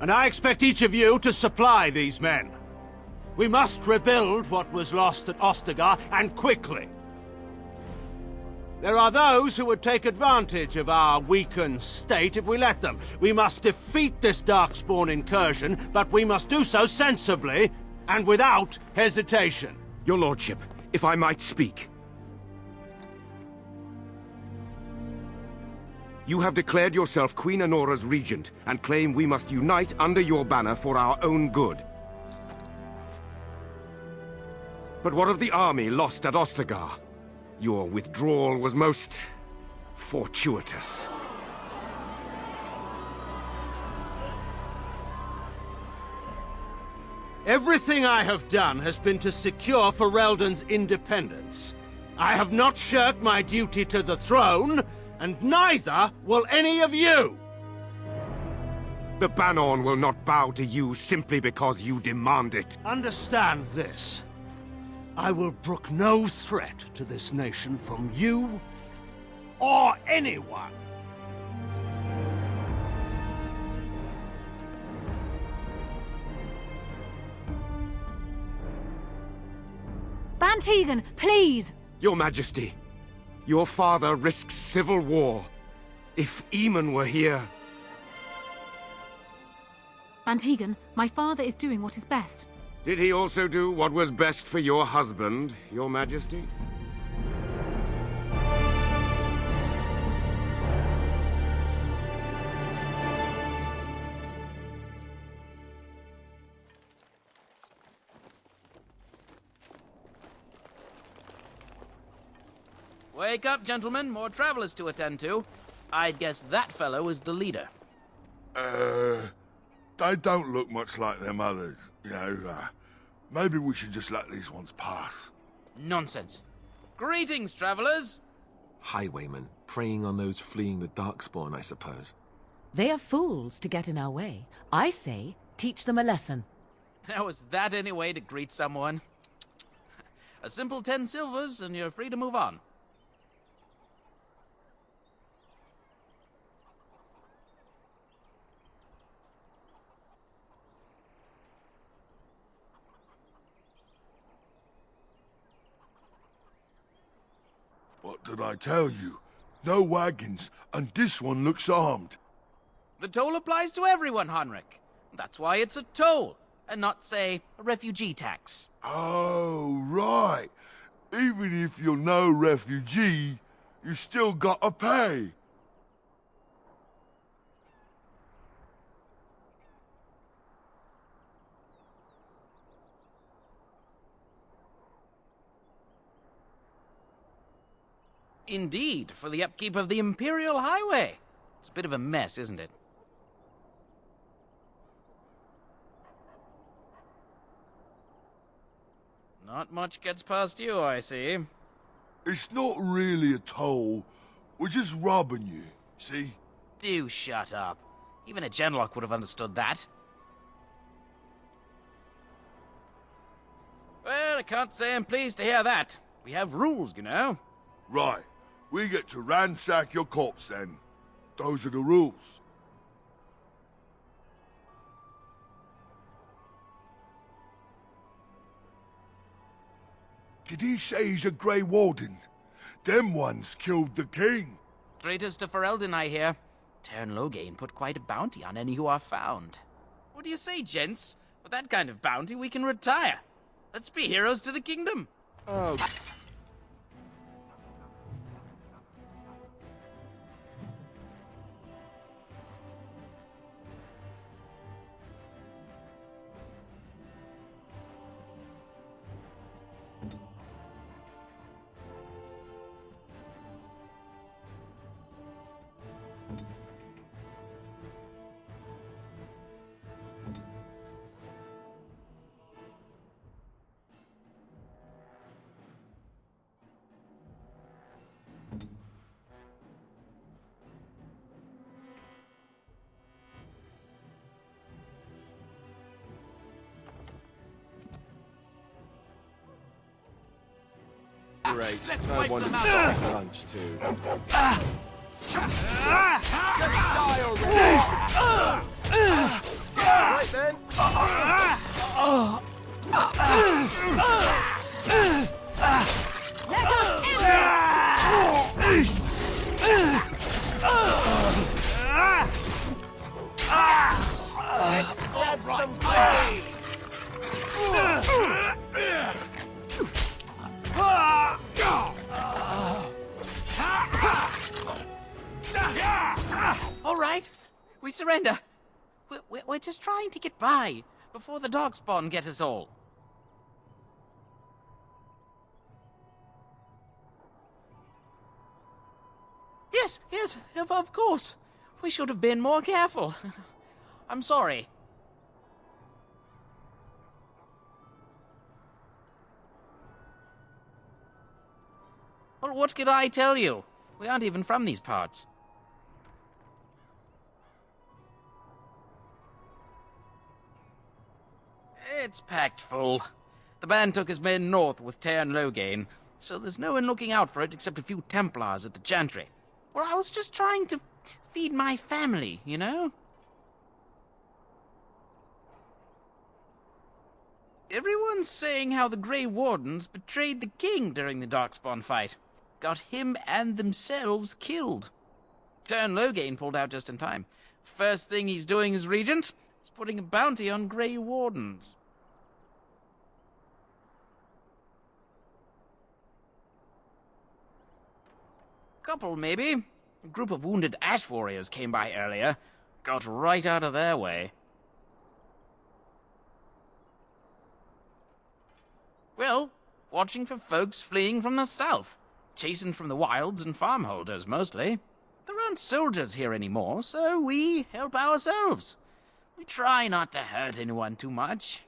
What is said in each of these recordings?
And I expect each of you to supply these men. We must rebuild what was lost at Ostagar, and quickly. There are those who would take advantage of our weakened state if we let them. We must defeat this Darkspawn incursion, but we must do so sensibly and without hesitation. Your lordship, if I might speak. You have declared yourself Queen Honora's regent, and claim we must unite under your banner for our own good. But what of the army lost at Ostagar? Your withdrawal was most fortuitous. Everything I have done has been to secure Ferelden's independence. I have not shirked my duty to the throne, and neither will any of you! The Banorn will not bow to you simply because you demand it. Understand this. I will brook no threat to this nation from you or anyone. Bantegan, please! Your Majesty, your father risks civil war. If Eamon were here... Bantegan, my father is doing what is best. Did he also do what was best for your husband, Your Majesty? Wake up, gentlemen. More travelers to attend to. I'd guess that fellow is the leader. They don't look much like them others, you know. Maybe we should just let these ones pass. Nonsense. Greetings, travelers. Highwaymen, preying on those fleeing the Darkspawn, I suppose. They are fools to get in our way. I say, teach them a lesson. Now, is that any way to greet someone? A simple 10 silvers, and you're free to move on. What did I tell you? No wagons, and this one looks armed. The toll applies to everyone, Henrik. That's why it's a toll, and not, say, a refugee tax. Oh, right. Even if you're no refugee, you still gotta pay. Indeed, for the upkeep of the Imperial Highway. It's a bit of a mess, isn't it? Not much gets past you, I see. It's not really a toll. We're just robbing you, see? Do shut up. Even a Genlock would have understood that. Well, I can't say I'm pleased to hear that. We have rules, you know. Right. We get to ransack your corpse then. Those are the rules. Did he say he's a Grey Warden? Them ones killed the king. Traitors to Ferelden, I hear. Tern Loghain put quite a bounty on any who are found. What do you say, gents? With that kind of bounty, we can retire. Let's be heroes to the kingdom. Oh, great. No wonder it's like lunch, too. Just die already! right. We surrender. We're just trying to get by before the darkspawn get us all. Yes, of course. We should have been more careful. I'm sorry. Well, what could I tell you? We aren't even from these parts. It's packed full. The band took his men north with Tairn Logain, so there's no one looking out for it except a few Templars at the Chantry. Well, I was just trying to feed my family, you know? Everyone's saying how the Grey Wardens betrayed the king during the Darkspawn fight. Got him and themselves killed. Tairn Logain pulled out just in time. First thing he's doing as regent is putting a bounty on Grey Wardens. Couple, maybe. A group of wounded ash warriors came by earlier. Got right out of their way. Well, watching for folks fleeing from the south. Chasing from the wilds and farmholders, mostly. There aren't soldiers here anymore, so we help ourselves. We try not to hurt anyone too much.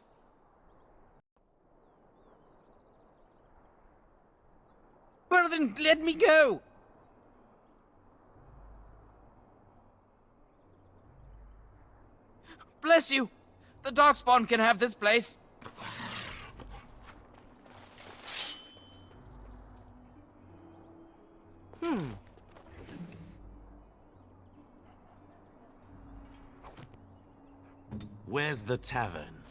Well then, let me go! Bless you! The Darkspawn can have this place. Where's the tavern?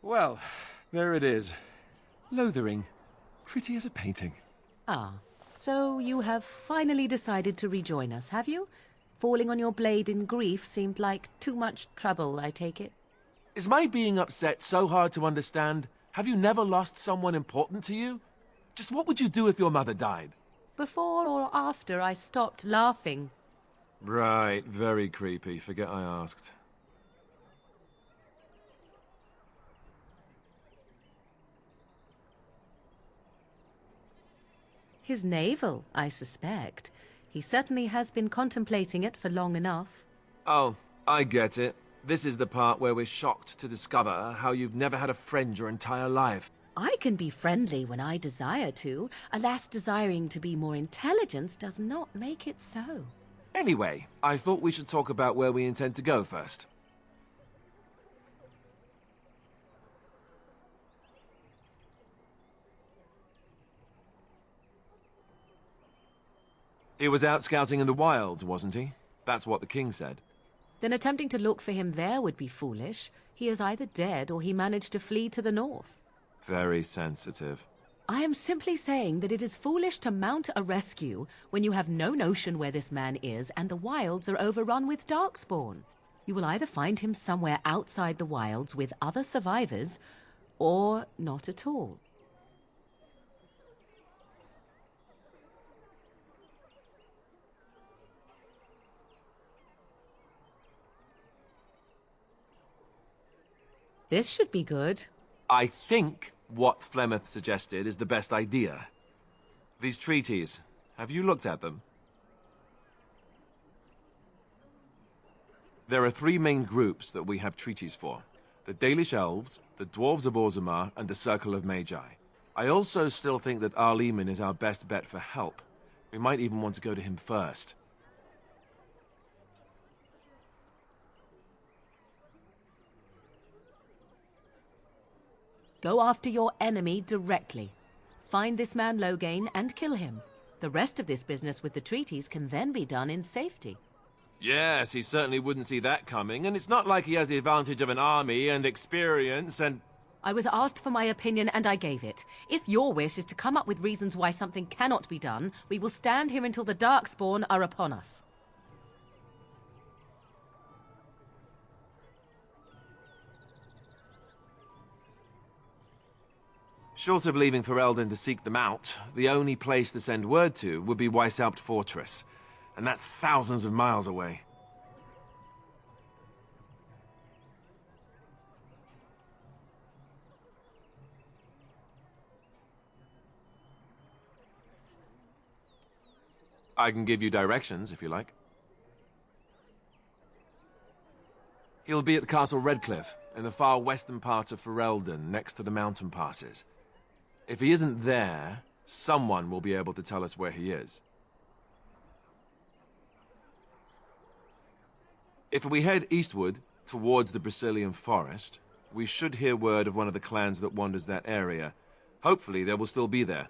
Well, there it is. Lothering. Pretty as a painting. Ah, so you have finally decided to rejoin us, have you? Falling on your blade in grief seemed like too much trouble, I take it. Is my being upset so hard to understand? Have you never lost someone important to you? Just what would you do if your mother died? Before or after I stopped laughing. Right, very creepy. Forget I asked. His navel, I suspect. He certainly has been contemplating it for long enough. Oh, I get it. This is the part where we're shocked to discover how you've never had a friend your entire life. I can be friendly when I desire to. Alas, desiring to be more intelligent does not make it so. Anyway, I thought we should talk about where we intend to go first. He was out scouting in the wilds, wasn't he? That's what the king said. Then attempting to look for him there would be foolish. He is either dead or he managed to flee to the north. Very sensitive. I am simply saying that it is foolish to mount a rescue when you have no notion where this man is and the wilds are overrun with darkspawn. You will either find him somewhere outside the wilds with other survivors, or not at all. This should be good. I think what Flemeth suggested is the best idea. These treaties, have you looked at them? There are three main groups that we have treaties for. The Dalish Elves, the Dwarves of Orzammar, and the Circle of Magi. I also still think that Arleman is our best bet for help. We might even want to go to him first. Go after your enemy directly. Find this man Lothering and kill him. The rest of this business with the treaties can then be done in safety. Yes, he certainly wouldn't see that coming, and it's not like he has the advantage of an army and experience and... I was asked for my opinion and I gave it. If your wish is to come up with reasons why something cannot be done, we will stand here until the Darkspawn are upon us. Short of leaving Ferelden to seek them out, the only place to send word to would be Weishaupt Fortress. And that's thousands of miles away. I can give you directions, if you like. He'll be at Castle Redcliffe, in the far western part of Ferelden, next to the mountain passes. If he isn't there, someone will be able to tell us where he is. If we head eastward, towards the Brazilian forest, we should hear word of one of the clans that wanders that area. Hopefully they will still be there.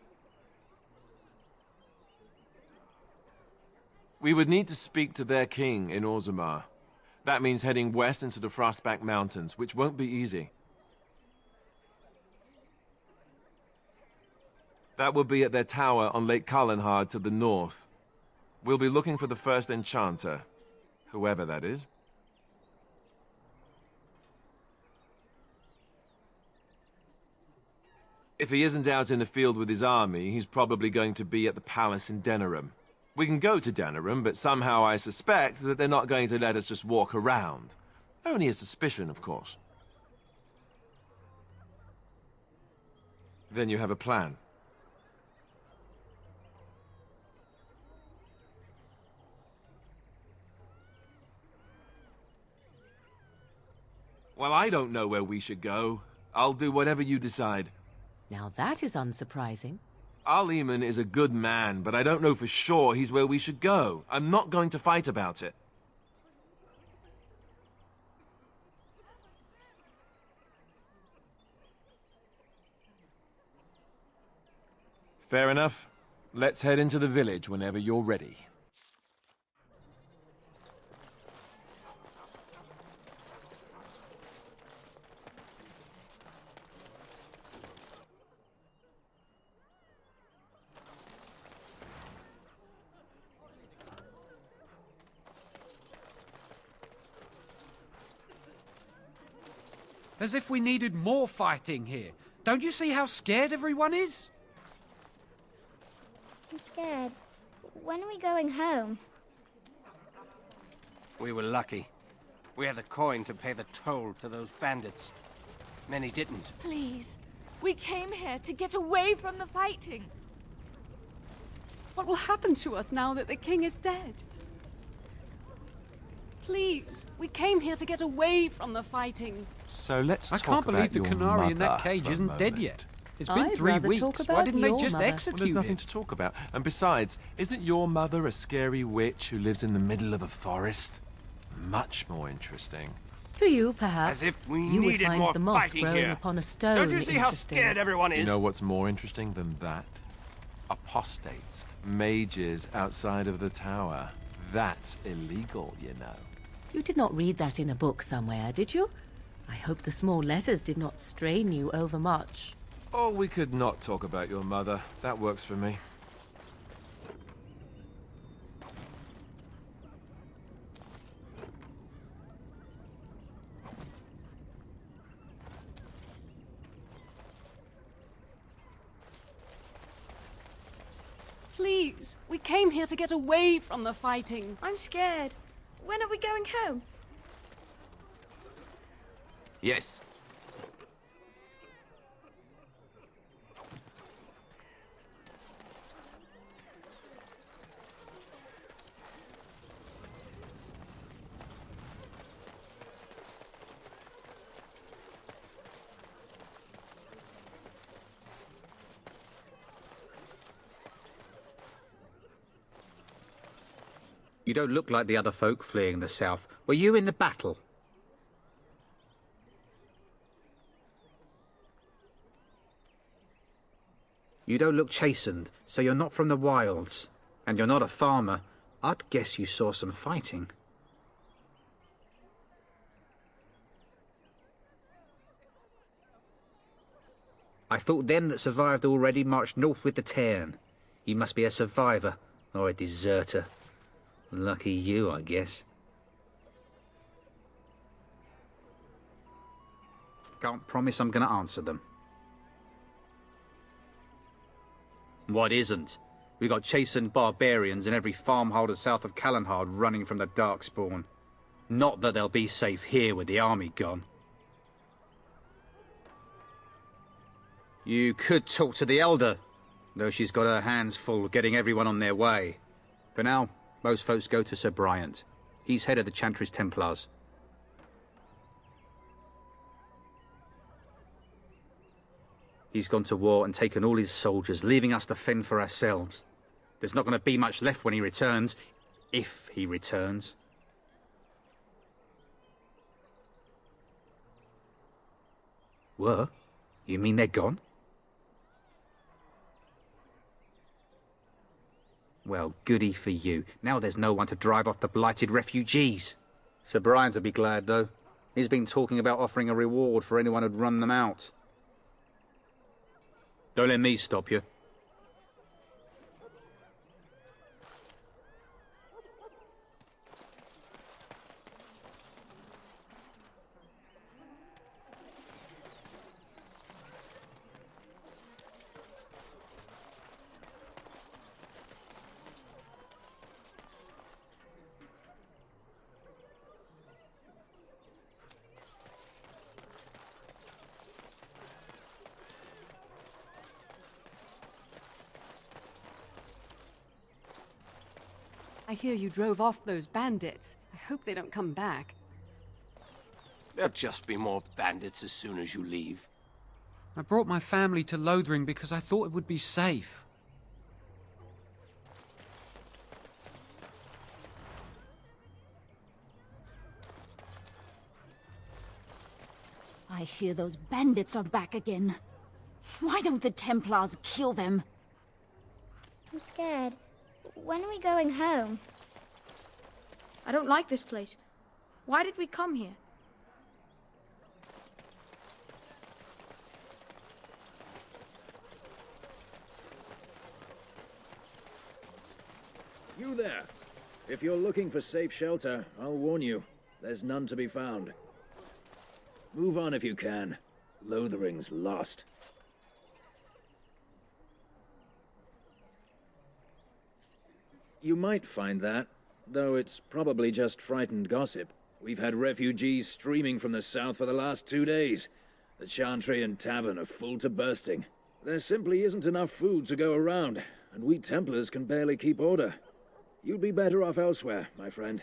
We would need to speak to their king in Orzammar. That means heading west into the Frostback Mountains, which won't be easy. That will be at their tower on Lake Carlenhard to the north. We'll be looking for the first enchanter, whoever that is. If he isn't out in the field with his army, he's probably going to be at the palace in Denerim. We can go to Denerim, but somehow I suspect that they're not going to let us just walk around. Only a suspicion, of course. Then you have a plan. Well, I don't know where we should go. I'll do whatever you decide. Now that is unsurprising. Arleman is a good man, but I don't know for sure he's where we should go. I'm not going to fight about it. Fair enough. Let's head into the village whenever you're ready. As if we needed more fighting here. Don't you see how scared everyone is? I'm scared. When are we going home? We were lucky. We had the coin to pay the toll to those bandits. Many didn't. Please. We came here to get away from the fighting. What will happen to us now that the king is dead? Please, we came here to get away from the fighting. So let's I can't believe the canary in that cage isn't dead yet. It's been 3 weeks. Why didn't they just execute Well, there's nothing it? to talk about. And besides, isn't your mother a scary witch who lives in the middle of a forest? Much more interesting. To you, perhaps. As if we you would needed find more the moss fighting growing here. upon a stone Don't you see how interesting. scared everyone is? You know what's more interesting than that? Apostates, mages outside of the tower. That's illegal, you know. You did not read that in a book somewhere, did you? I hope the small letters did not strain you overmuch. Oh, we could not talk about your mother. That works for me. Please, we came here to get away from the fighting. I'm scared. When are we going home? Yes. You don't look like the other folk fleeing the south. Were you in the battle? You don't look chastened, so you're not from the wilds. And you're not a farmer. I'd guess you saw some fighting. I thought them that survived already marched north with the Tairn. You must be a survivor, or a deserter. Lucky you, I guess. Can't promise I'm gonna answer them. What isn't? We got chastened barbarians in every farmholder south of Callanhard running from the Darkspawn. Not that they'll be safe here with the army gone. You could talk to the Elder, though she's got her hands full getting everyone on their way. For now, most folks go to Sir Bryant. He's head of the Chantry's Templars. He's gone to war and taken all his soldiers, leaving us to fend for ourselves. There's not going to be much left when he returns, if he returns. Were? You mean they're gone? Well, goody for you. Now there's no one to drive off the blighted refugees. Sir Brian'll be glad, though. He's been talking about offering a reward for anyone who'd run them out. Don't let me stop you. I hear you drove off those bandits. I hope they don't come back. There'll just be more bandits as soon as you leave. I brought my family to Lothering because I thought it would be safe. I hear those bandits are back again. Why don't the Templars kill them? I'm scared. When are we going home? I don't like this place. Why did we come here? You there. If you're looking for safe shelter, I'll warn you. There's none to be found. Move on if you can. Lothering's lost. You might find that, though it's probably just frightened gossip. We've had refugees streaming from the south for the last 2 days. The Chantry and Tavern are full to bursting. There simply isn't enough food to go around, and we Templars can barely keep order. You'd be better off elsewhere, my friend.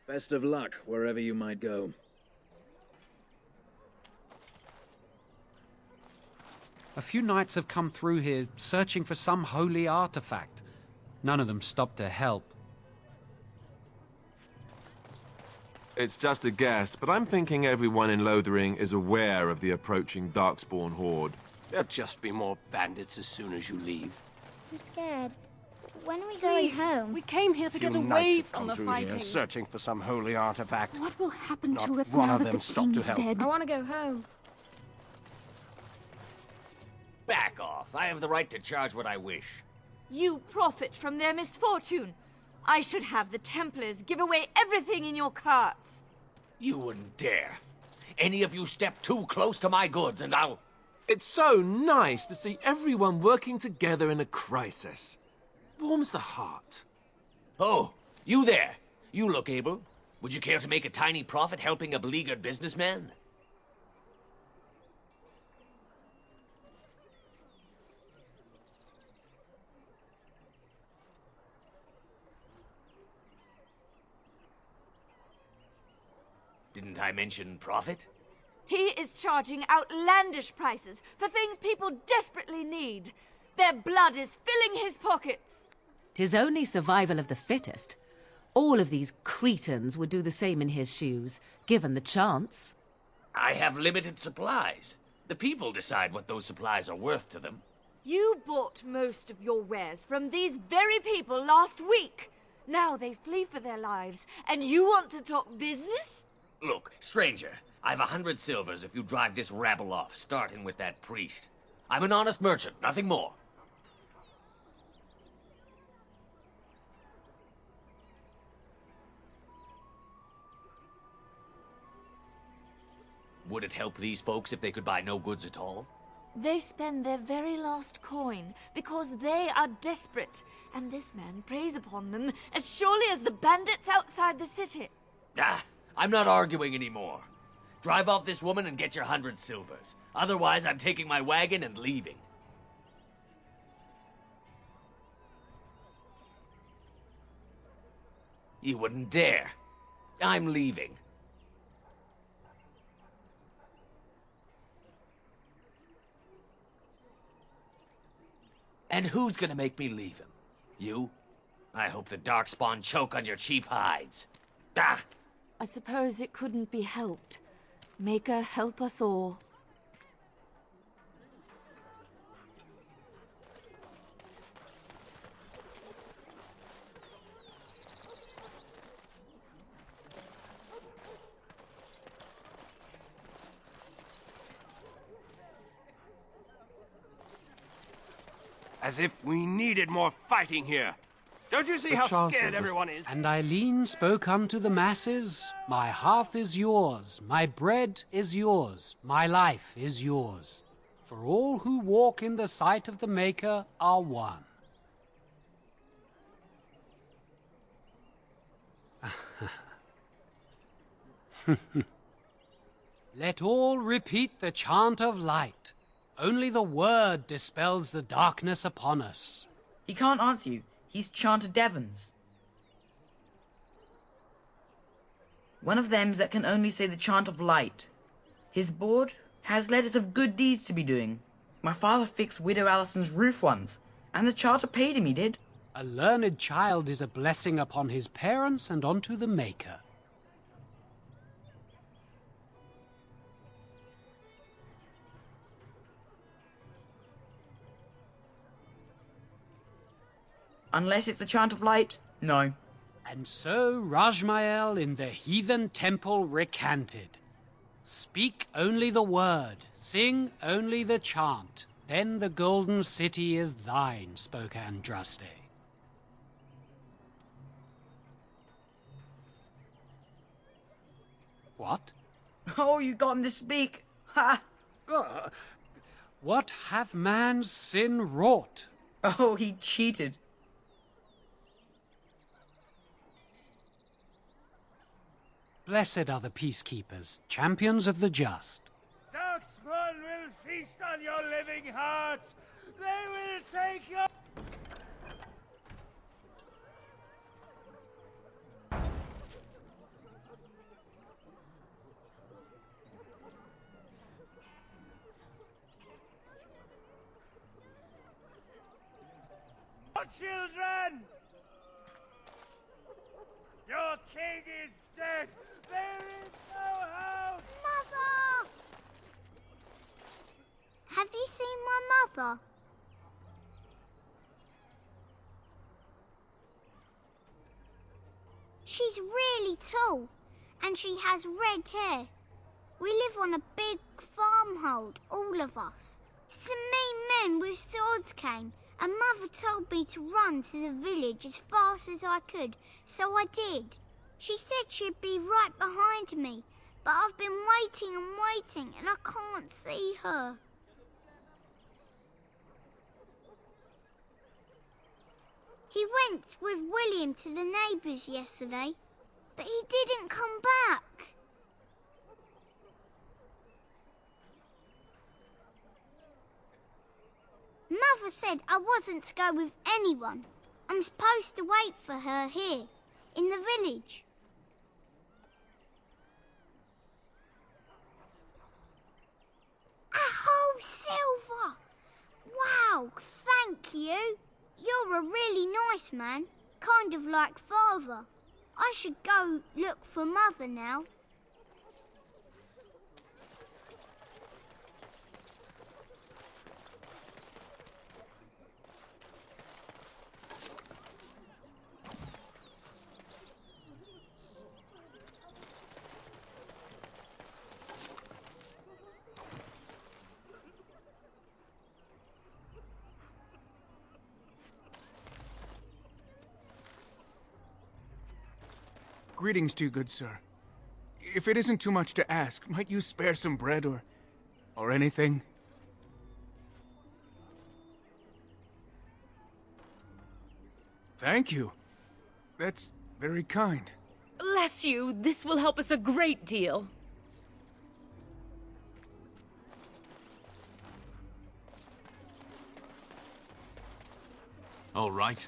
Best of luck wherever you might go. A few knights have come through here searching for some holy artifact. None of them stopped to help. It's just a guess, but I'm thinking everyone in Lothering is aware of the approaching Darkspawn horde. There'll just be more bandits as soon as you leave. I'm scared. When are we going home? We came here to get Few away knights have from come the through fighting. here, searching for some holy artifact. What will happen Not to us one now of that them the stopped to king's help. dead? I want to go home. Back off. I have the right to charge what I wish. You profit from their misfortune. I should have the Templars give away everything in your carts. You wouldn't dare. Any of you step too close to my goods and I'll... It's so nice to see everyone working together in a crisis. Warms the heart. Oh, you there. You look able. Would you care to make a tiny profit helping a beleaguered businessman? Didn't I mention profit? He is charging outlandish prices for things people desperately need. Their blood is filling his pockets. 'Tis only survival of the fittest. All of these cretins would do the same in his shoes, given the chance. I have limited supplies. The people decide what those supplies are worth to them. You bought most of your wares from these very people last week. Now they flee for their lives, and you want to talk business? Look, stranger, I've 100 silvers if you drive this rabble off, starting with that priest. I'm an honest merchant, nothing more. Would it help these folks if they could buy no goods at all? They spend their very last coin because they are desperate, and this man preys upon them as surely as the bandits outside the city. Ah, I'm not arguing anymore. Drive off this woman and get your 100 silvers. Otherwise, I'm taking my wagon and leaving. You wouldn't dare. I'm leaving. And who's gonna make me leave him? You? I hope the Darkspawn choke on your cheap hides. Ah! I suppose it couldn't be helped. Maker, help us all. As if we needed more fighting here. Don't you see how scared everyone is? And Eileen spoke unto the masses, my hearth is yours, my bread is yours, my life is yours. For all who walk in the sight of the Maker are one. Let all repeat the chant of light. Only the word dispels the darkness upon us. He can't answer you. He's chanted Devons. One of them that can only say the chant of light. His board has letters of good deeds to be doing. My father fixed Widow Alison's roof once, and the charter paid him, he did. A learned child is a blessing upon his parents and onto the Maker. Unless it's the chant of light, no. And so Rajmael in the heathen temple recanted. Speak only the word, sing only the chant, then the golden city is thine, spoke Andraste. What? Oh, you got him to speak! Ha! What hath man's sin wrought? Oh, he cheated. Blessed are the peacekeepers, champions of the just. Darkspawn will feast on your living hearts. They will take your... Children! Your king is dead! There is no hope! Mother! Have you seen my mother? She's really tall, and she has red hair. We live on a big farmhold, all of us. Some mean men with swords came, and Mother told me to run to the village as fast as I could, so I did. She said she'd be right behind me, but I've been waiting and waiting, and I can't see her. He went with William to the neighbours yesterday, but he didn't come back. Mother said I wasn't to go with anyone. I'm supposed to wait for her here, in the village. You're a really nice man, kind of like Father. I should go look for Mother now. Greetings to you, good sir. If it isn't too much to ask, might you spare some bread or anything? Thank you. That's very kind. Bless you, this will help us a great deal. All right.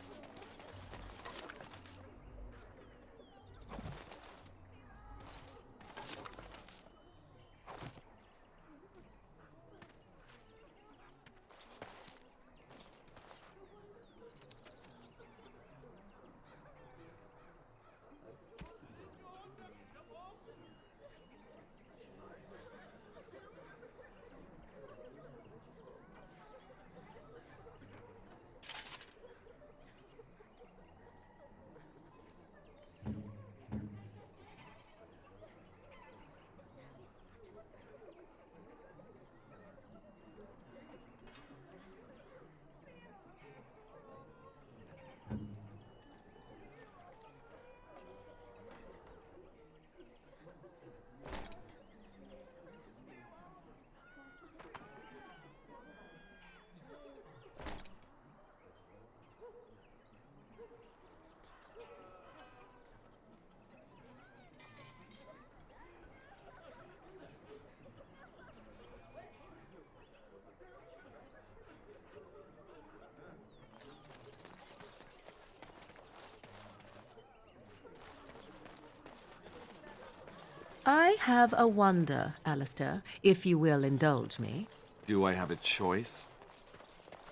I have a wonder, Alistair, if you will indulge me. Do I have a choice?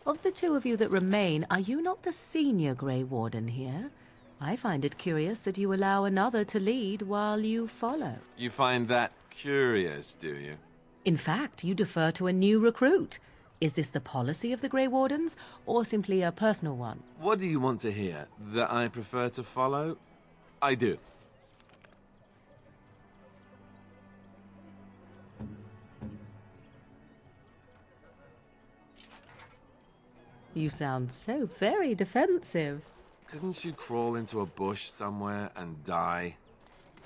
Of the two of you that remain, are you not the senior Grey Warden here? I find it curious that you allow another to lead while you follow. You find that curious, do you? In fact, you defer to a new recruit. Is this the policy of the Grey Wardens, or simply a personal one? What do you want to hear? That I prefer to follow? I do. You sound so very defensive. Couldn't you crawl into a bush somewhere and die?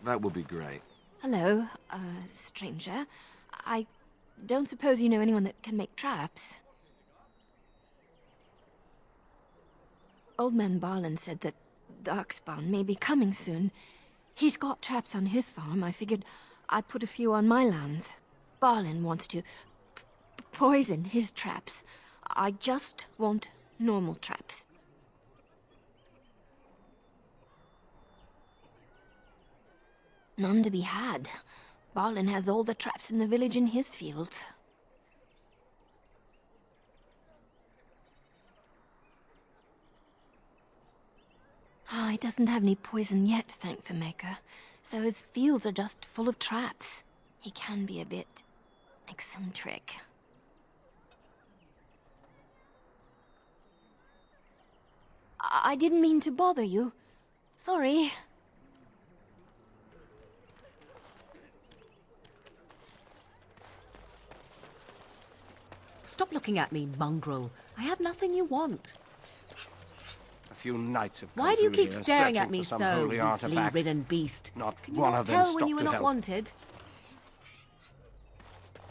That would be great. Hello, stranger. I don't suppose you know anyone that can make traps? Old man Barlin said that Darkspawn may be coming soon. He's got traps on his farm. I figured I'd put a few on my lands. Barlin wants to poison his traps. I just want normal traps. None to be had. Barlin has all the traps in the village in his fields. He doesn't have any poison yet, thank the Maker. So his fields are just full of traps. He can be a bit eccentric. I didn't mean to bother you. Sorry. Stop looking at me, mongrel. I have nothing you want. A few knights have come Why do you through keep here staring at searching me for some so, holy you artifact. flea-ridden beast? Not Can you one not of them tell stopped when you were to not help. wanted?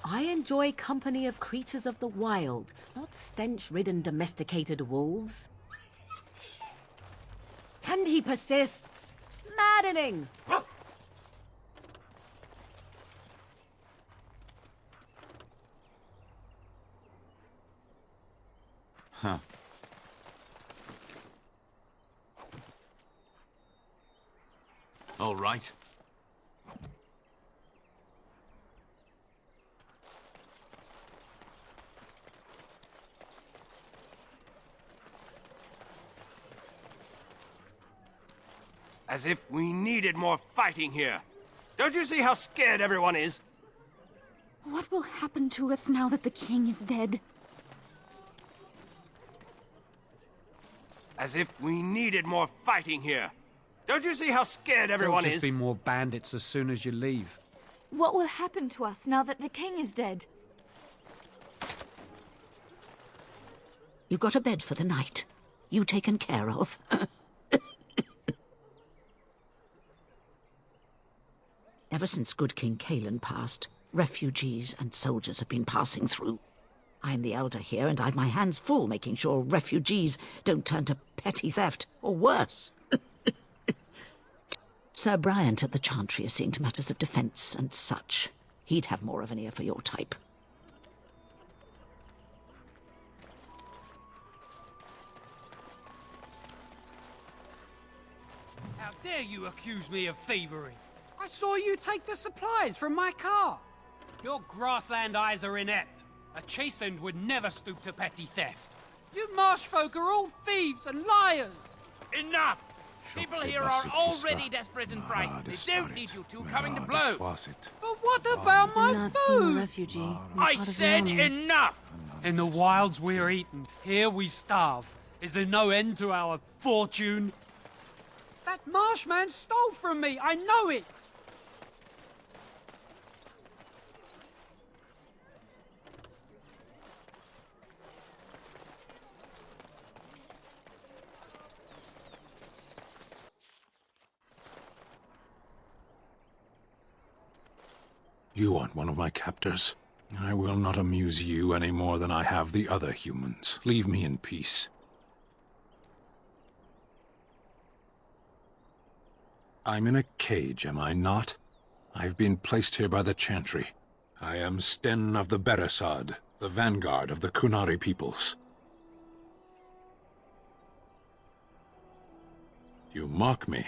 I enjoy company of creatures of the wild, not stench-ridden domesticated wolves. And he persists. Maddening! Huh. All right. As if we needed more fighting here. Don't you see how scared everyone is? What will happen to us now that the king is dead? As if we needed more fighting here. Don't you see how scared everyone There'll is? just be more bandits as soon as you leave. What will happen to us now that the king is dead? You got a bed for the night. You taken care of. Ever since good King Cailan passed, refugees and soldiers have been passing through. I'm the elder here, and I've my hands full making sure refugees don't turn to petty theft, or worse. Sir Bryant at the Chantry is seeing to matters of defence and such. He'd have more of an ear for your type. How dare you accuse me of thievery? I saw you take the supplies from my car. Your grassland eyes are inept. A chastened would never stoop to petty theft. You marsh folk are all thieves and liars. Enough! People here are already desperate and frightened. They don't need you two coming to blows. But what about my not seem a food? refugee. I said enough! In the wilds we're eaten, here we starve. Is there no end to our fortune? That marshman stole from me, I know it! You aren't one of my captors. I will not amuse you any more than I have the other humans. Leave me in peace. I'm in a cage, am I not? I've been placed here by the Chantry. I am Sten of the Beresad, the vanguard of the Kunari peoples. You mock me,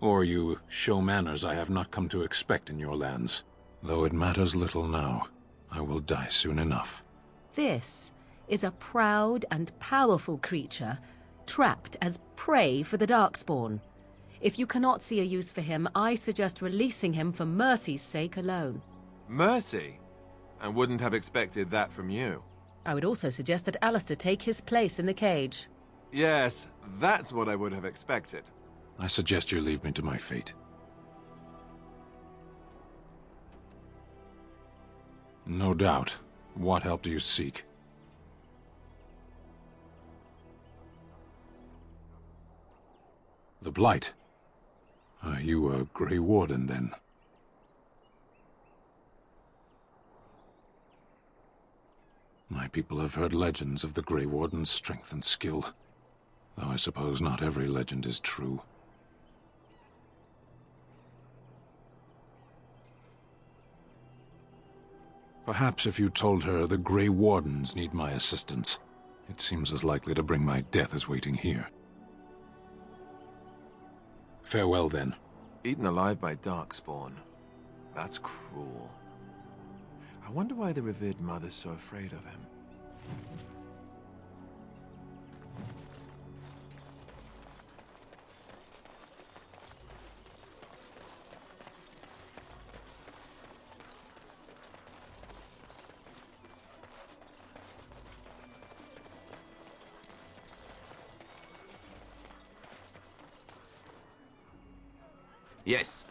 or you show manners I have not come to expect in your lands. Though it matters little now, I will die soon enough. This is a proud and powerful creature, trapped as prey for the Darkspawn. If you cannot see a use for him, I suggest releasing him for mercy's sake alone. Mercy? I wouldn't have expected that from you. I would also suggest that Alistair take his place in the cage. Yes, that's what I would have expected. I suggest you leave me to my fate. No doubt. What help do you seek? The Blight. Are you a Grey Warden, then? My people have heard legends of the Grey Warden's strength and skill, though I suppose not every legend is true. Perhaps if you told her the Grey Wardens need my assistance, it seems as likely to bring my death as waiting here. Farewell, then. Eaten alive by Darkspawn. That's cruel. I wonder why the revered mother's so afraid of him. Yes.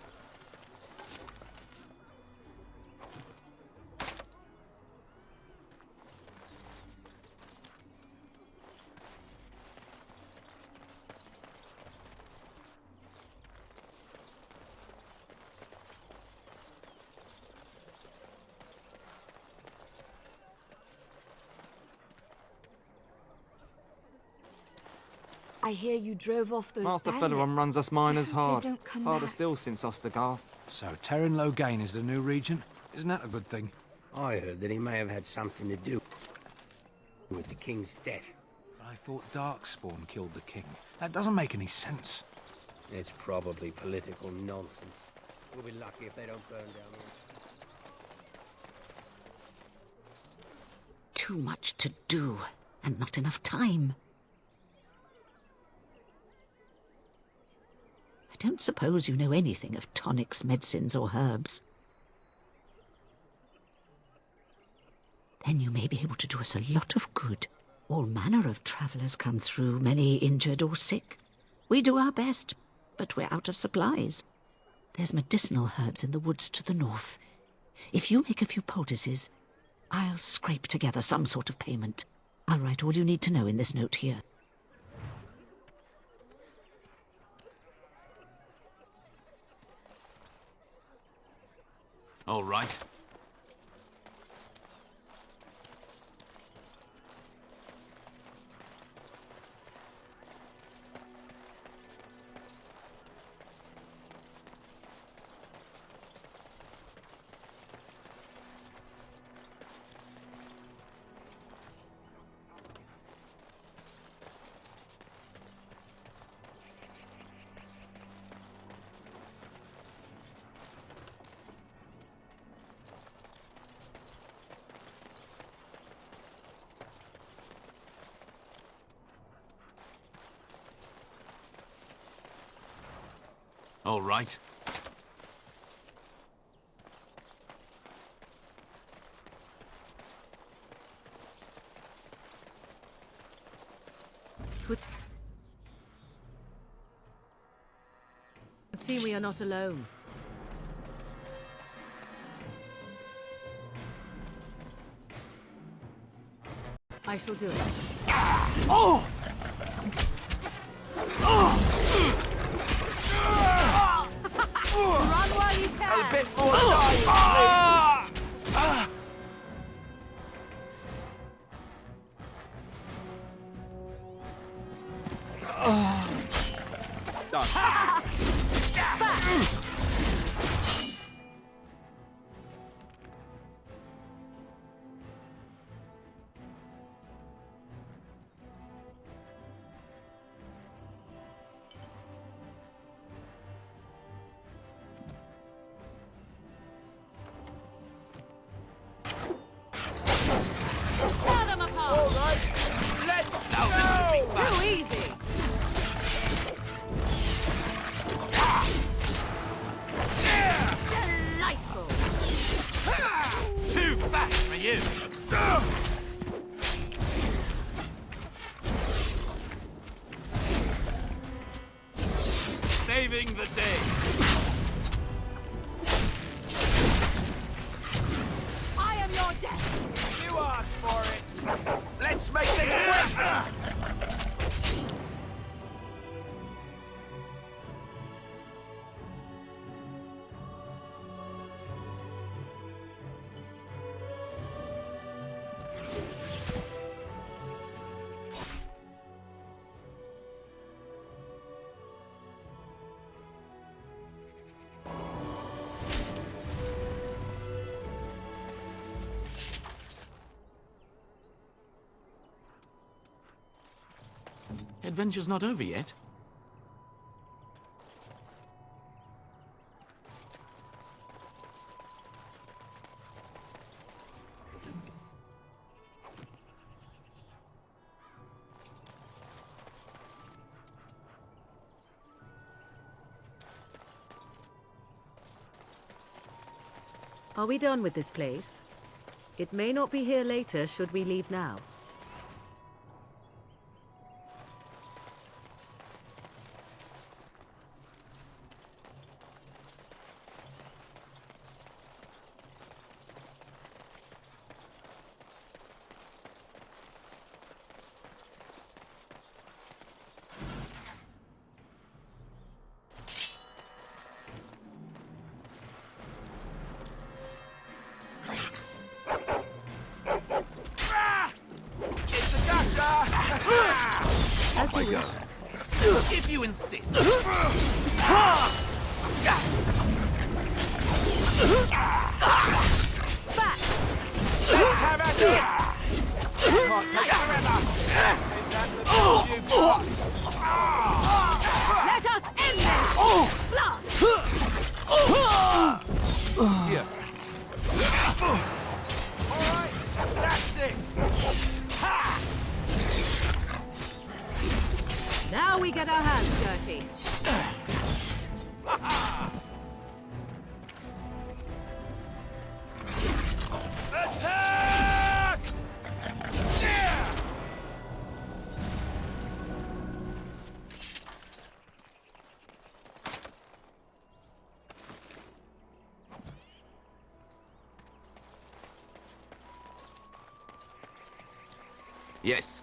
I hear you drove off those Master bandits. Feleron runs us miners They hard. don't come Harder back. still since Ostergar. So Terran Logain is the new regent? Isn't that a good thing? I heard that he may have had something to do with the king's death. But I thought Darkspawn killed the king. That doesn't make any sense. It's probably political nonsense. We'll be lucky if they don't burn down here. Too much to do, and not enough time. don't suppose you know anything of tonics, medicines, or herbs. Then you may be able to do us a lot of good. All manner of travellers come through, many injured or sick. We do our best, but we're out of supplies. There's medicinal herbs in the woods to the north. If you make a few poultices, I'll scrape together some sort of payment. I'll write all you need to know in this note here. All right. All right. See, we are not alone. I shall do it. Oh! Run while you can. A bit more time, Tear them apart. All right. Let's go. This should be fun. Too easy. Delightful. Too fast for you. Saving the day. I am your death. You asked for it. Let's make this quick. Adventure's not over yet. Are we done with this place? It may not be here later should we leave now. Off I go. If you insist. Back! Let's have at it! Can't take forever! Let us end this! Blast! Here. Alright, that's it! Ha! Now we get our hands dirty. Yes.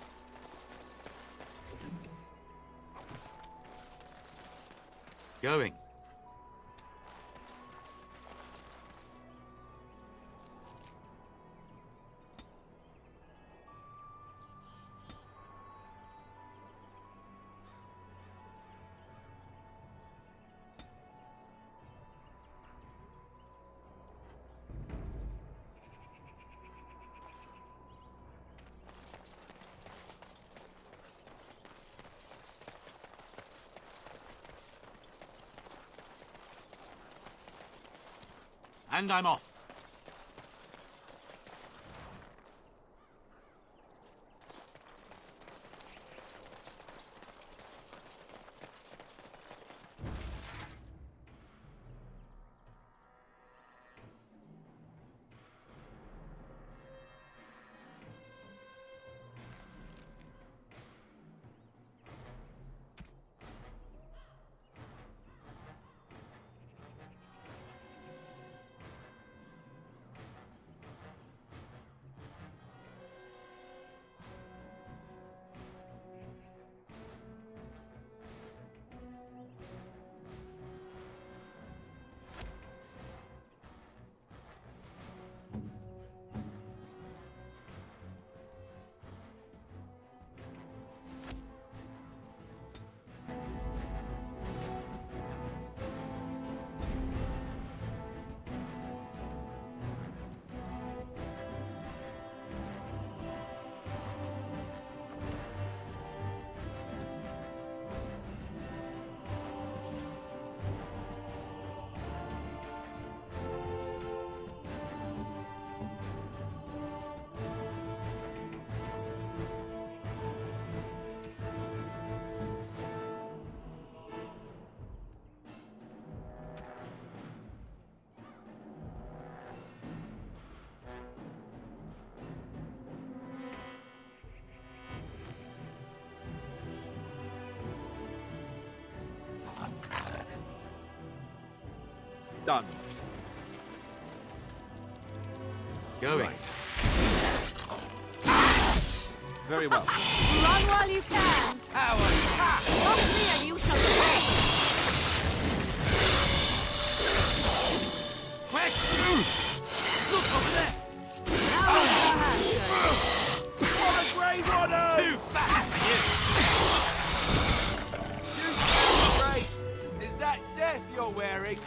Going. And I'm off. Done. Going. Right. Very well. Run while you can! Not me and you shall pay! Quick! Look over there! What a great one! Too fast for you! Great! Is that death you're wearing?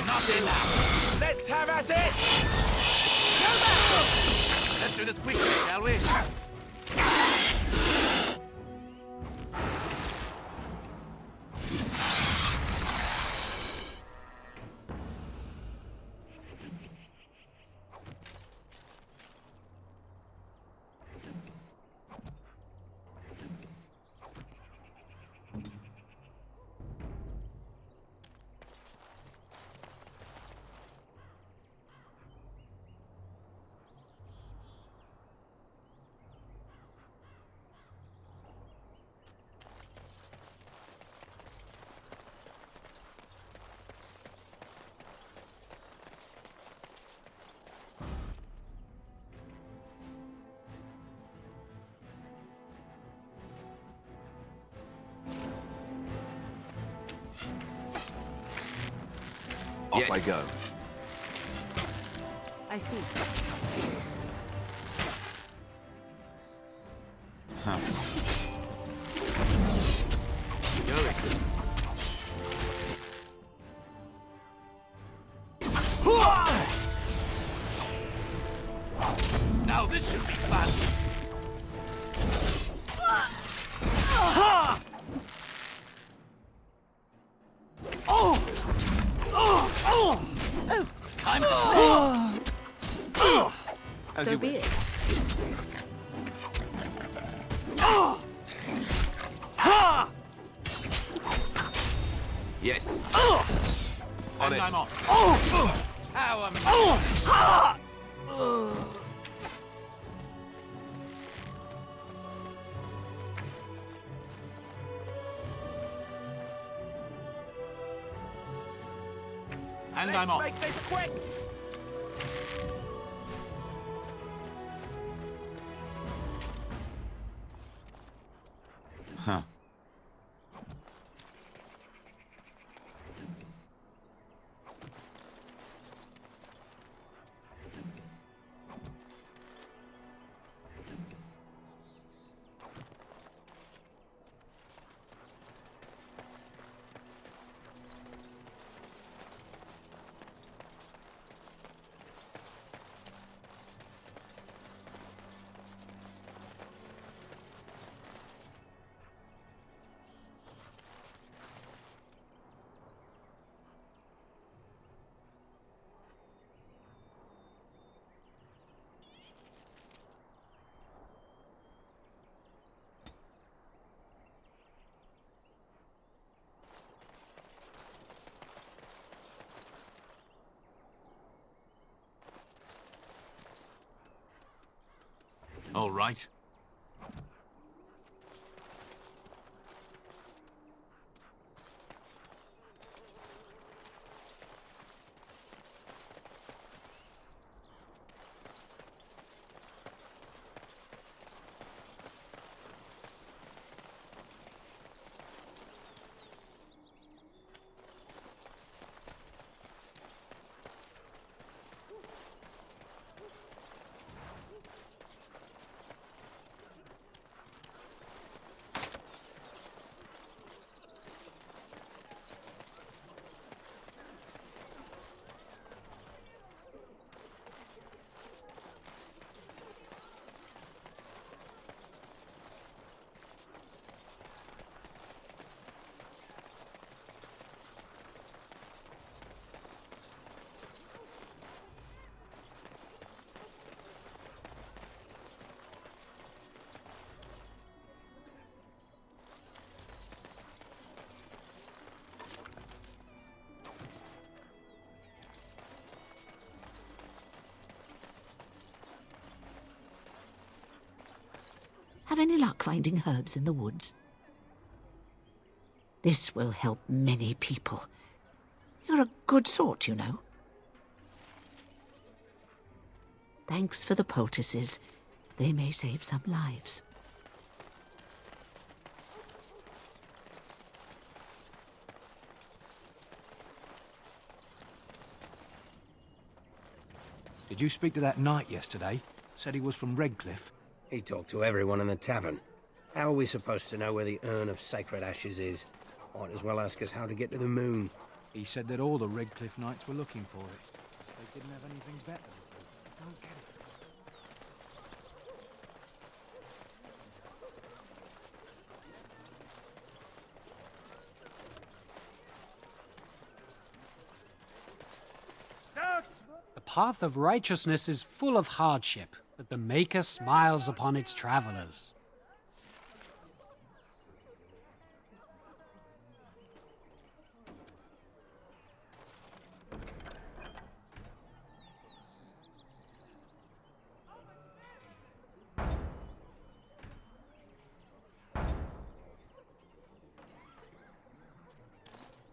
Not enough. Let's have at it! Let's do this quickly, shall we? Off I go. I see. Huh. Going. Now this should be fun. Time to as So you be wish. it. Yes. And it. I'm off. Power me. And I'm off. Make this quick! Huh. All right. Have any luck finding herbs in the woods? This will help many people. You're a good sort, you know. Thanks for the poultices. They may save some lives. Did you speak to that knight yesterday? Said he was from Redcliffe. He talked to everyone in the tavern. How are we supposed to know where the urn of sacred ashes is? Might as well ask us how to get to the moon. He said that all the Redcliffe knights were looking for it. They didn't have anything better. I don't get it. The path of righteousness is full of hardship, but the Maker smiles upon its travelers.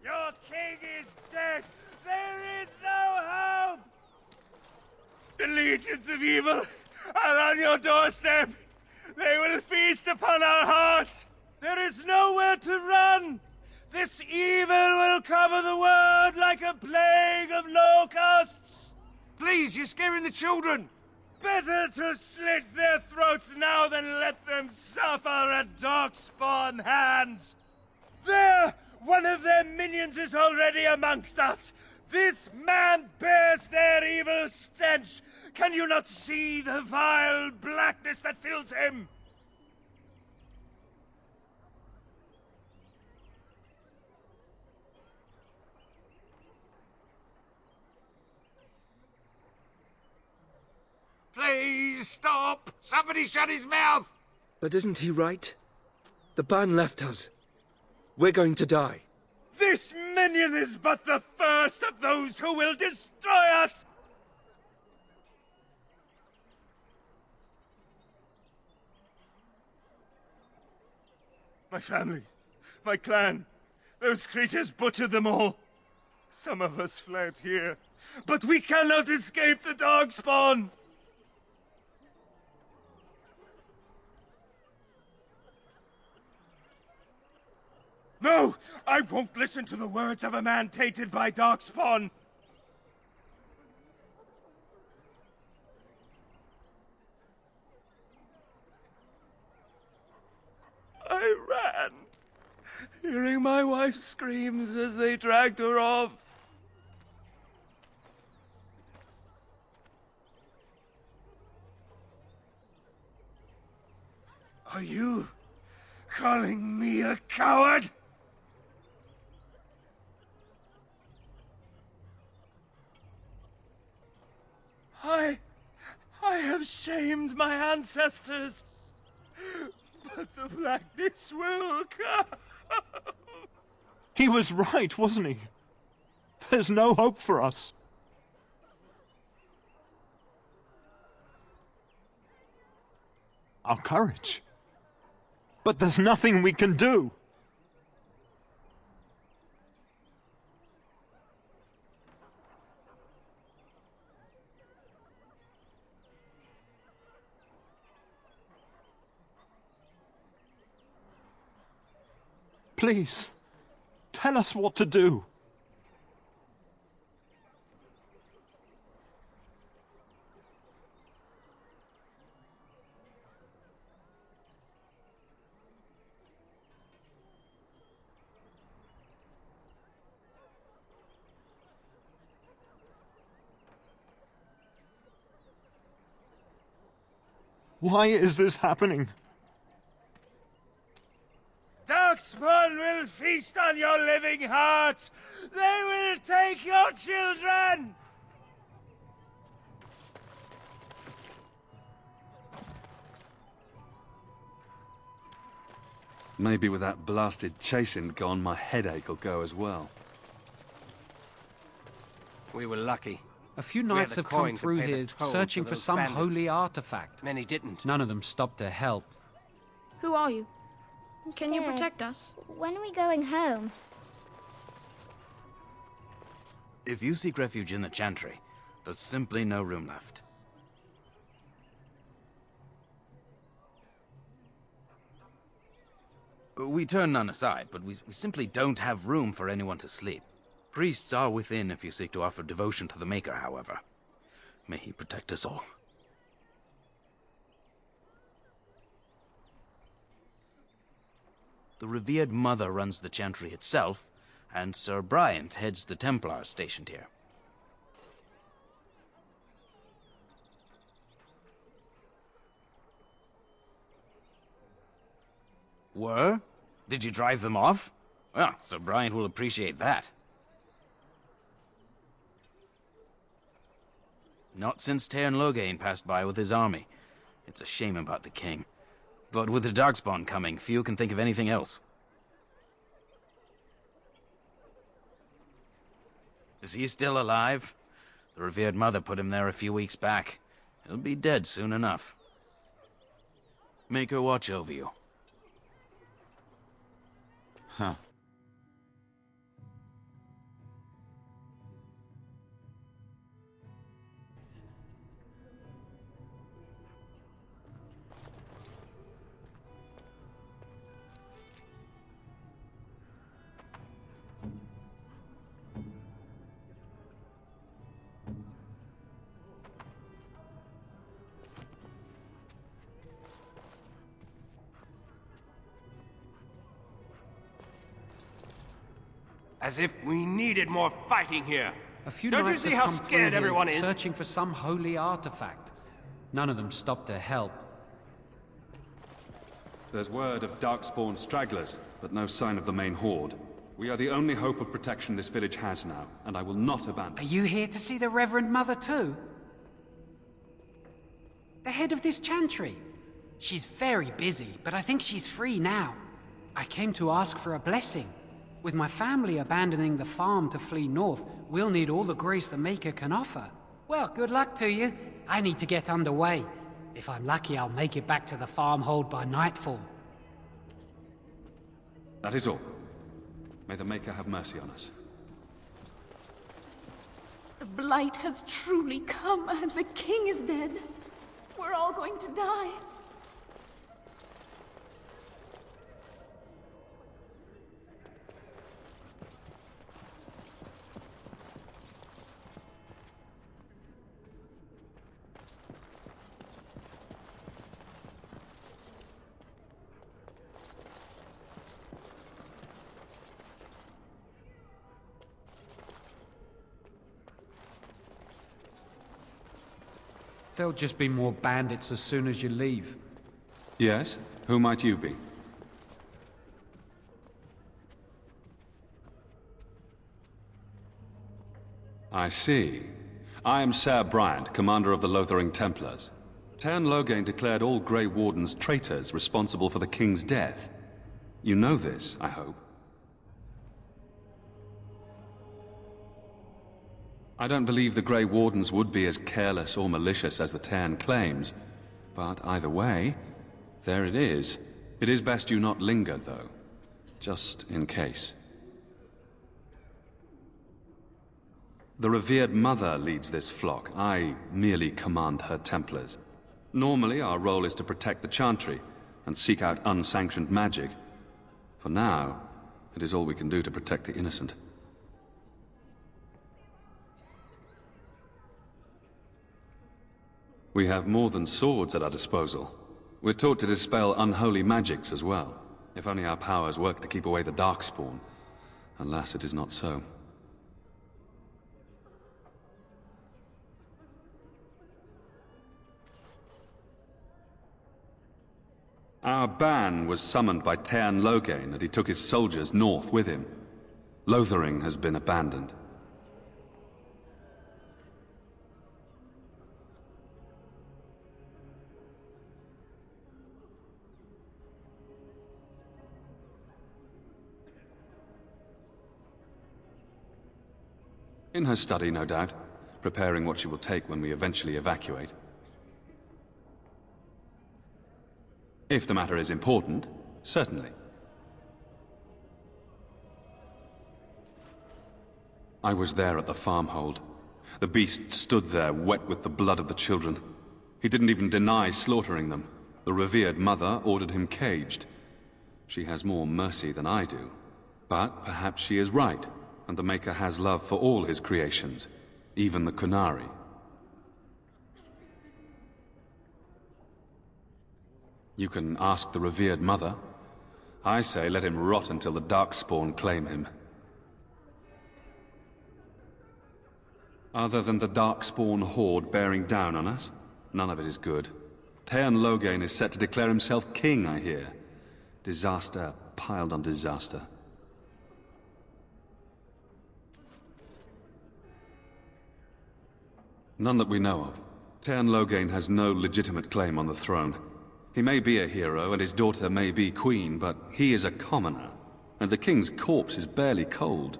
Your king is dead! There is no hope! The legions of evil are on your doorstep! They will feast upon our hearts! There is nowhere to run! This evil will cover the world like a plague of locusts! Please, you're scaring the children! Better to slit their throats now than let them suffer at Darkspawn hands! There! One of their minions is already amongst us! This man bears their evil stench! Can you not see the vile blackness that fills him? Please stop! Somebody shut his mouth! But isn't he right? The ban left us. We're going to die. This minion is but the first of those who will destroy us! My family, my clan, those creatures butchered them all. Some of us fled here, but we cannot escape the Darkspawn! No! I won't listen to the words of a man tainted by darkspawn! I ran, hearing my wife's screams as they dragged her off. Are you calling me a coward? I have shamed my ancestors, but the blackness will come. He was right, wasn't he? There's no hope for us. Our courage. But there's nothing we can do. Please, tell us what to do. Why is this happening? Darkspawn will feast on your living hearts! They will take your children! Maybe with that blasted chasing gone, my headache will go as well. We were lucky. A few We had knights the have come coin to through pay the here toll searching to for those some bandits. holy artifact. Many didn't. None of them stopped to help. Who are you? Can you Scared. protect us? When are we going home? If you seek refuge in the Chantry, there's simply no room left. We turn none aside, but we simply don't have room for anyone to sleep. Priests are within if you seek to offer devotion to the Maker, however. May he protect us all. The revered Mother runs the Chantry itself, and Sir Bryant heads the Templars stationed here. Were? Did you drive them off? Well, Sir Bryant will appreciate that. Not since Tairn Logain passed by with his army. It's a shame about the king. But with the Darkspawn coming, few can think of anything else. Is he still alive? The revered mother put him there a few weeks back. He'll be dead soon enough. Make her watch over you. Huh. As if we needed more fighting here. A few Don't you knights see have how come through scared here everyone is? searching for some holy artifact. None of them stopped to help. There's word of Darkspawn stragglers, but no sign of the main horde. We are the only hope of protection this village has now, and I will not abandon. Are you here to see the Reverend Mother too? The head of this Chantry. She's very busy, but I think she's free now. I came to ask for a blessing. With my family abandoning the farm to flee north, we'll need all the grace the Maker can offer. Well, good luck to you. I need to get underway. If I'm lucky, I'll make it back to the farmhold by nightfall. That is all. May the Maker have mercy on us. The blight has truly come, and the king is dead. We're all going to die. There'll just be more bandits as soon as you leave. Yes? Who might you be? I see. I am Sir Bryant, commander of the Lothering Templars. Tern Loghain declared all Grey Wardens traitors responsible for the King's death. You know this, I hope. I don't believe the Grey Wardens would be as careless or malicious as the Tern claims, but either way, there it is. It is best you not linger, though, just in case. The revered mother leads this flock. I merely command her Templars. Normally, our role is to protect the Chantry and seek out unsanctioned magic. For now, it is all we can do to protect the innocent. We have more than swords at our disposal. We're taught to dispel unholy magics as well. If only our powers work to keep away the Darkspawn. Alas, it is not so. Our ban was summoned by Tern Loghain, and he took his soldiers north with him. Lothering has been abandoned. In her study, no doubt, preparing what she will take when we eventually evacuate. If the matter is important, certainly. I was there at the farmhold. The beast stood there, wet with the blood of the children. He didn't even deny slaughtering them. The revered mother ordered him caged. She has more mercy than I do. But perhaps she is right, and the Maker has love for all his creations, even the Kunari. You can ask the revered mother. I say let him rot until the Darkspawn claim him. Other than the Darkspawn horde bearing down on us, none of it is good. Tern Loghain is set to declare himself king, I hear. Disaster piled on disaster. None that we know of. Tern Loghain has no legitimate claim on the throne. He may be a hero, and his daughter may be queen, but he is a commoner, and the king's corpse is barely cold.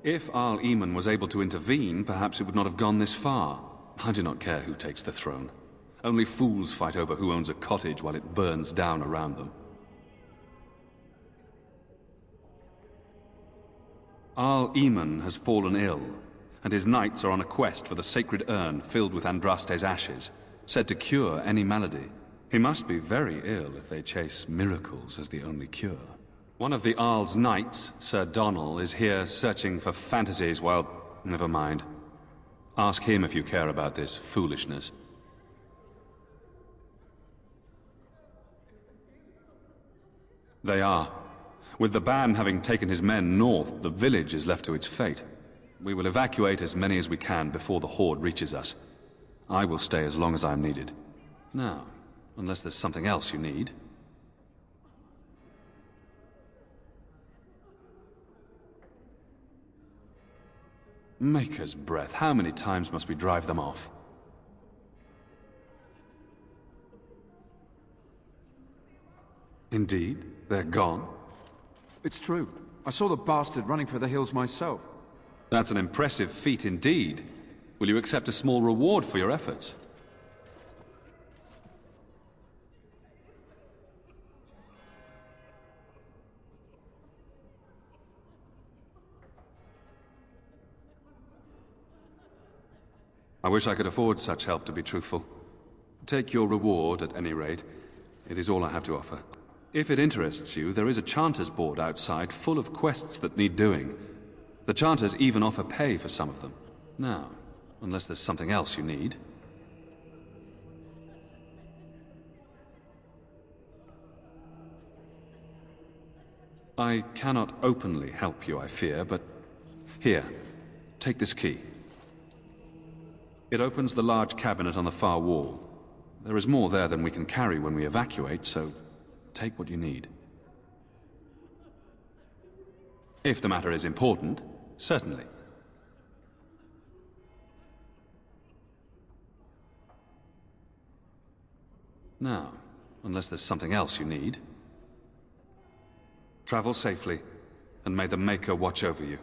If Arl Eamon was able to intervene, perhaps it would not have gone this far. I do not care who takes the throne. Only fools fight over who owns a cottage while it burns down around them. Arl Eamon has fallen ill, and his knights are on a quest for the sacred urn filled with Andraste's ashes, said to cure any malady. He must be very ill if they chase miracles as the only cure. One of the Arl's knights, Sir Donnell, is here searching for fantasies while... Never mind. Ask him if you care about this foolishness. They are. With the ban having taken his men north, the village is left to its fate. We will evacuate as many as we can before the horde reaches us. I will stay as long as I am needed. Now, unless there's something else you need. Maker's breath, how many times must we drive them off? Indeed, they're gone. It's true. I saw the bastard running for the hills myself. That's an impressive feat indeed. Will you accept a small reward for your efforts? I wish I could afford such help, to be truthful. Take your reward, at any rate. It is all I have to offer. If it interests you, there is a Chanters board outside full of quests that need doing. The Chanters even offer pay for some of them. Now, unless there's something else you need. I cannot openly help you, I fear, but... Here, take this key. It opens the large cabinet on the far wall. There is more there than we can carry when we evacuate, so take what you need. If the matter is important, certainly. Now, unless there's something else you need, travel safely, and may the Maker watch over you.